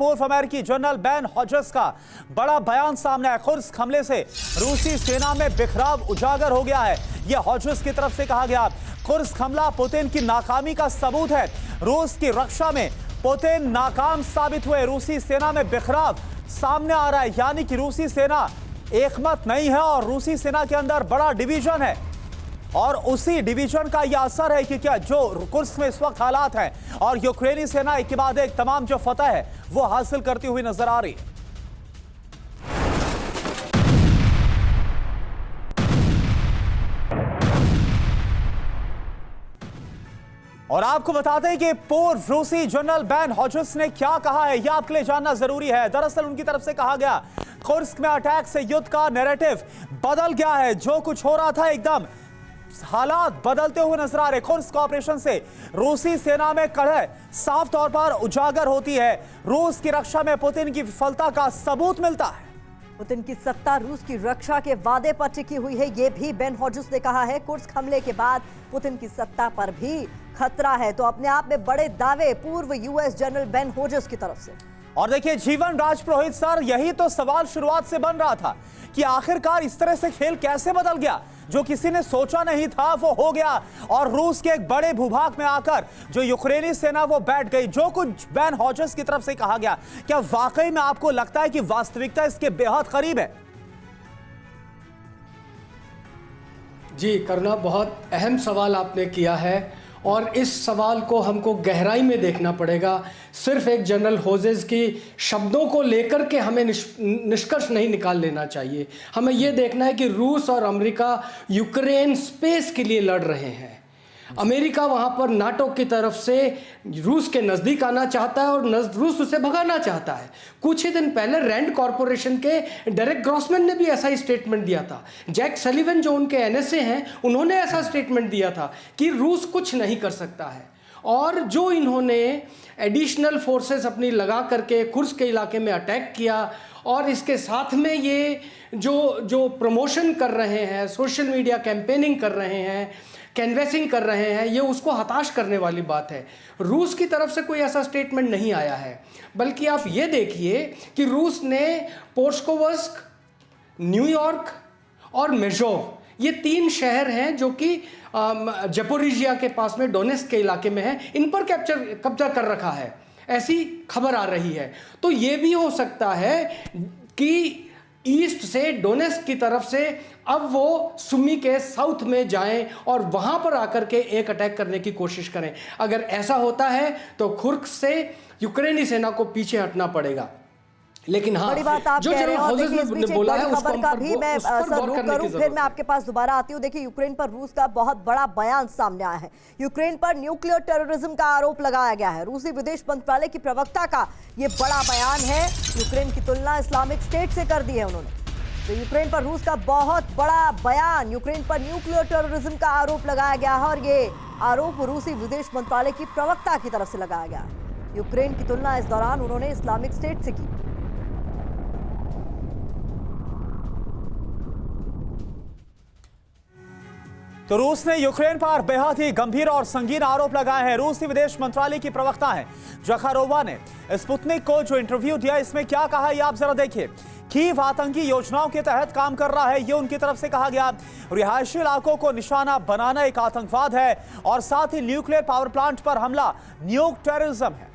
पूर्व अमेरिकी general Ben हॉजस का बड़ा बयान सामने आया। कुर्स्क हमले से रूसी सेना में बिखराव उजागर हो गया है, यह हॉजस की तरफ से कहा गया। कुर्स्क हमला पुतिन की नाकामी का सबूत है। रूस की रक्षा में पुतिन नाकाम साबित हुए। रूसी सेना में बिखराव सामने आ रहा है, यानी कि रूसी सेना एकमत नहीं है और रूसी सेना के अंदर बड़ा डिवीजन है और उसी डिवीजन का यह असर है कि क्या जो कुर्स्क में इस वक्त हालात हैं और यूक्रेनी सेना एक के बाद एक तमाम जो फतह है वो हासिल करती हुई नजर आ रही है। और आपको बताते हैं कि पूर्व रूसी जनरल बेन हॉजस ने क्या कहा है, यह आपके लिए जानना जरूरी है। दरअसल उनकी तरफ से कहा गया कुर्स्क में अटैक से युद्ध का नैरेटिव बदल गया है। जो कुछ हो रहा था एकदम हालात बदलते हुए नजर आ रहे। कुर्स्क ऑपरेशन से रूसी सेना में कलह साफ तौर पर उजागर होती है। रूस की रक्षा में पुतिन की विफलता का सबूत मिलता है। पुतिन की सत्ता रूस की रक्षा के वादे पर टिकी हुई है, यह भी बेन हॉजस ने कहा है। कुर्स्क हमले के बाद पुतिन की सत्ता पर भी खतरा है, तो अपने आप में बड़े दावे पूर्व यूएस जनरल बेन हॉजस की तरफ से। और देखिए जीवन राजपुरोहित सर, यही तो सवाल शुरुआत से बन रहा था कि आखिरकार इस तरह से खेल कैसे बदल गया। जो किसी ने सोचा नहीं था वो हो गया और रूस के एक बड़े भूभाग में आकर जो यूक्रेनी सेना वो बैठ गई। जो कुछ बेन हॉजस की तरफ से कहा गया, क्या वाकई में आपको लगता है कि वास्तविकता इसके बेहद करीब है? जी करुणा, बहुत अहम सवाल आपने किया है और इस सवाल को हमको गहराई में देखना पड़ेगा। सिर्फ एक जनरल हॉजस की शब्दों को लेकर के हमें निष्कर्ष नहीं निकाल लेना चाहिए। हमें यह देखना है कि रूस और अमेरिका यूक्रेन स्पेस के लिए लड़ रहे हैं। अमेरिका वहाँ पर नाटो की तरफ से रूस के नज़दीक आना चाहता है और रूस उसे भगाना चाहता है। कुछ ही दिन पहले रैंड कॉरपोरेशन के डेरेक ग्रॉसमैन ने भी ऐसा ही स्टेटमेंट दिया था। जैक सलिवन जो उनके एनएसए हैं, उन्होंने ऐसा स्टेटमेंट दिया था कि रूस कुछ नहीं कर सकता है। और जो इन्होंने एडिशनल फोर्सेस अपनी लगा करके कुर्स्क के इलाके में अटैक किया और इसके साथ में ये जो प्रमोशन कर रहे हैं, सोशल मीडिया कैंपेनिंग कर रहे हैं, कैनवेसिंग कर रहे हैं, ये उसको हताश करने वाली बात है। रूस की तरफ से कोई ऐसा स्टेटमेंट नहीं आया है, बल्कि आप ये देखिए कि रूस ने पोर्स्कोवस्क, न्यूयॉर्क और मेजोव, ये 3 शहर हैं जो कि जपोरिजिया के पास में डोनेस्क के इलाके में है, इन पर कब्जा कर रखा है, ऐसी खबर आ रही है। तो ये भी हो सकता है कि ईस्ट से डोनेस्क की तरफ से अब वो सुमी के साउथ में जाएं और वहां पर आकर के एक अटैक करने की कोशिश करें। अगर ऐसा होता है तो कुर्स्क से यूक्रेनी सेना को पीछे हटना पड़ेगा। लेकिन हाँ, बड़ी बात आप जो कह रहे हैं और जनरल देखिए इस बीच एक बड़ी खबर का भी मैं रुक करूं, फिर मैं आपके पास दोबारा आती हूं। देखिए यूक्रेन पर रूस का बहुत बड़ा बयान सामने आया है। यूक्रेन पर न्यूक्लियर टेररिज्म का आरोप लगाया गया है। रूसी विदेश मंत्रालय की प्रवक्ता का ये बड़ा बयान है। यूक्रेन की तुलना इस्लामिक स्टेट से कर दी है उन्होंने। तो यूक्रेन पर रूस का बहुत बड़ा बयान, यूक्रेन पर न्यूक्लियर टेररिज्म का आरोप लगाया गया है और ये आरोप रूसी विदेश मंत्रालय की प्रवक्ता की तरफ से लगाया गया। यूक्रेन की तुलना इस दौरान उन्होंने इस्लामिक स्टेट से की। तो रूस ने यूक्रेन पर बेहद ही गंभीर और संगीन आरोप लगाए हैं। रूसी विदेश मंत्रालय की प्रवक्ता हैं जखारोवा ने स्पुतनिक को जो इंटरव्यू दिया, इसमें क्या कहा ये आप जरा देखिए। कीव आतंकी योजनाओं के तहत काम कर रहा है, ये उनकी तरफ से कहा गया। रिहायशी इलाकों को निशाना बनाना एक आतंकवाद है और साथ ही न्यूक्लियर पावर प्लांट पर हमला न्यूक टेररिज्म है।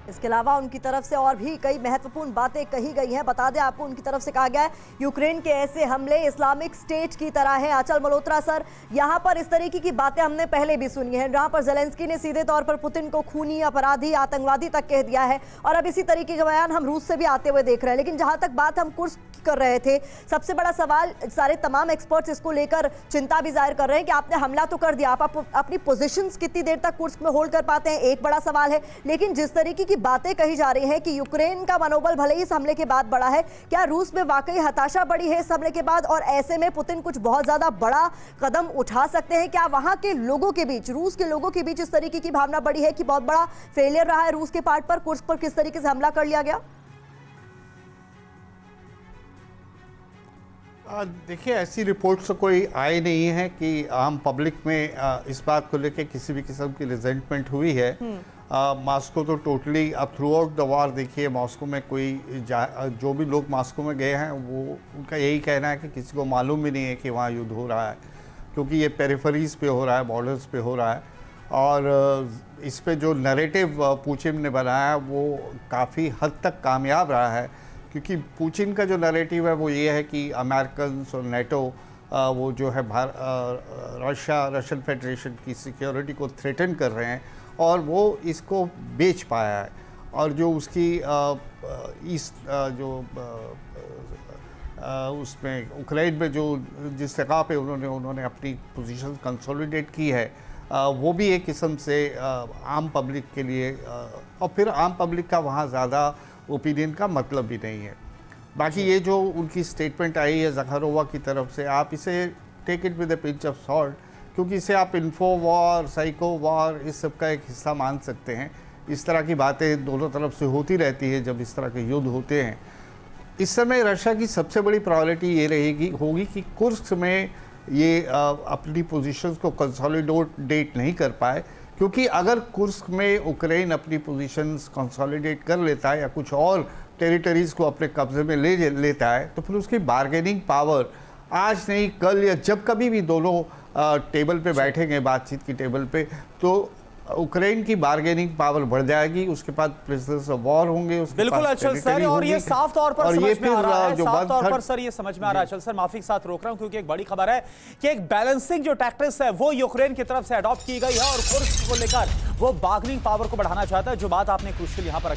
इसके अलावा उनकी तरफ से और भी कई महत्वपूर्ण बातें कही गई हैं। बता दें आपको, उनकी तरफ से कहा गया है यूक्रेन के ऐसे हमले इस्लामिक स्टेट की तरह है। आंचल मल्होत्रा सर, यहाँ पर इस तरीके की बातें हमने पहले भी सुनी है, जहाँ पर ज़ेलेंस्की ने सीधे तौर पर पुतिन को खूनी, अपराधी, आतंकवादी तक कह दिया है और अब इसी तरीके का बयान हम रूस से भी आते हुए देख रहे हैं। लेकिन जहाँ तक बात हम कुर्स्क कर रहे थे, सबसे बड़ा सवाल, सारे तमाम एक्सपर्ट्स इसको लेकर चिंता भी जाहिर कर रहे हैं कि आपने हमला तो कर दिया, आप अपनी पोजीशंस कितनी देर तक कुर्स्क में होल्ड कर पाते हैं, एक बड़ा सवाल है। लेकिन जिस तरीके की बातें कही जा रही हैं कि यूक्रेन का मनोबल भले ही इस हमले के बाद बढ़ा है, क्या रूस में वाकई हताशा बढ़ी है इस हमले के बाद और ऐसे में पुतिन कुछ बहुत ज्यादा बड़ा कदम उठा सकते हैं? क्या वहां के लोगों के बीच, रूस के लोगों के बीच इस तरीके की भावना बढ़ी है कि बहुत बड़ा फेलियर रहा है रूस के पार्ट पर, कुर्स्क पर किस तरीके से हमला कर लिया गया? देखिए, ऐसी रिपोर्ट्स तो कोई आई नहीं है कि आम पब्लिक में इस बात को लेकर किसी भी किस्म की रिजेंटमेंट हुई है। मॉस्को तो टोटली अब थ्रू आउट द वॉर देखिए मॉस्को में जो भी लोग मॉस्को में गए हैं वो उनका यही कहना है कि किसी को मालूम भी नहीं है कि वहाँ युद्ध हो रहा है, क्योंकि ये पेरिफेरीज पे हो रहा है, बॉर्डर्स पे हो रहा है। और इस पे जो नैरेटिव पुतिन ने बनाया है वो काफ़ी हद तक कामयाब रहा है, क्योंकि पुतिन का जो नैरेटिव है वो ये है कि अमेरिकन और नेटो वो जो है रशियन फेडरेशन की सिक्योरिटी को थ्रेटन कर रहे हैं और वो इसको बेच पाया है। और जो उसकी उसमें यूक्रेन में जो जिस जगह पे उन्होंने अपनी पोजीशन कंसोलिडेट की है वो भी एक किस्म से आम पब्लिक के लिए और फिर आम पब्लिक का वहाँ ज़्यादा ओपिनियन का मतलब भी नहीं है। बाकी ये जो उनकी स्टेटमेंट आई है ज़खारोवा की तरफ से, आप इसे take it with a pinch of salt, क्योंकि इसे आप इन्फो वॉर, साइको वॉर इस सब का एक हिस्सा मान सकते हैं। इस तरह की बातें दोनों तरफ से होती रहती है जब इस तरह के युद्ध होते हैं। इस समय रशिया की सबसे बड़ी प्रायोरिटी ये होगी कि कुर्स्क में ये अपनी पोजीशंस को कंसोलिडेट नहीं कर पाए, क्योंकि अगर कुर्स्क में यूक्रेन अपनी पोजीशंस कंसोलिडेट कर लेता है या कुछ और टेरिटरीज़ को अपने कब्जे में ले लेता है तो फिर उसकी बार्गेनिंग पावर आज नहीं कल या जब कभी भी दोनों टेबल पे बैठेंगे, बातचीत की टेबल पे, तो यूक्रेन की बार्गेनिंग पावर बढ़ जाएगी। उसके बाद प्रिजनर्स ऑफ वॉर होंगे, उसके बिल्कुल अचल सर, और ये साफ तौर पर समझ में आ रहा है, साफ तौर पर सर ये समझ में आ रहा है। अचल सर माफी के साथ रोक रहा हूं क्योंकि एक बड़ी खबर है कि एक बैलेंसिंग जो टैक्टिक्स है वो यूक्रेन की तरफ से अडॉप्ट की गई है और कुर्स्क को लेकर वो बार्गेनिंग पावर को बढ़ाना चाहता है, जो बात आपने क्रूशियल यहां पर